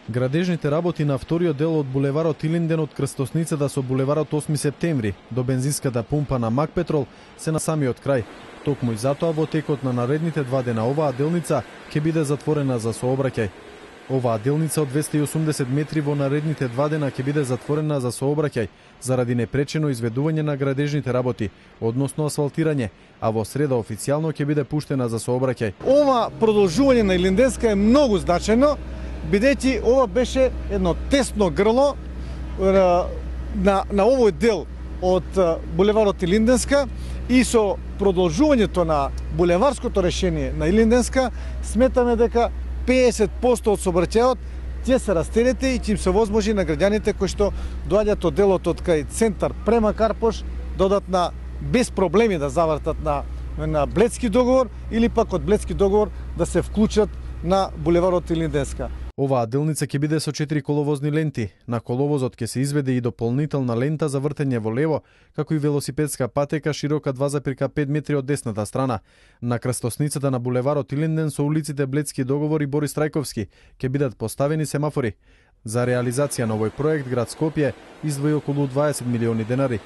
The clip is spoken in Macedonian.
Градежните работи на вториот дел од булеварот Илинден од крстосницата со булеварот 8 септември до бензинската пумпа на Макпетрол се на самиот крај. Токму и затоа во текот на наредните 2 дена оваа делница ќе биде затворена за сообраќај. Оваа делница од 280 метри во наредните 2 дена ќе биде затворена за сообраќај заради непречено изведување на градежните работи, односно асфалтирање, а во среда официјално ќе биде пуштена за сообраќај. Ова продолжување на Илинденска е многу значајно, бидејќи ова беше едно тесно грло на овој дел од булеварот Илинденска и со продолжувањето на булеварското решение на Илинденска сметаме дека 50% од сообраќајот ќе се растелете и ќе им се возможи на граѓаните кои што доаѓаат од делот од кај центар према Карпош додатна без проблеми да завртат на Бледски договор или пак од Бледски договор да се вклучат на булеварот Илинденска. Оваа делница ќе биде со 4 коловозни ленти. На коловозот ќе се изведе и дополнителна лента за вртење во лево, како и велосипедска патека широка 2,5 метри од десната страна. На крстосницата на булеварот Илинден со улиците Бледски договор и Борис Трајковски ќе бидат поставени семафори. За реализација на овој проект град Скопје издвои околу 20 милиони денари.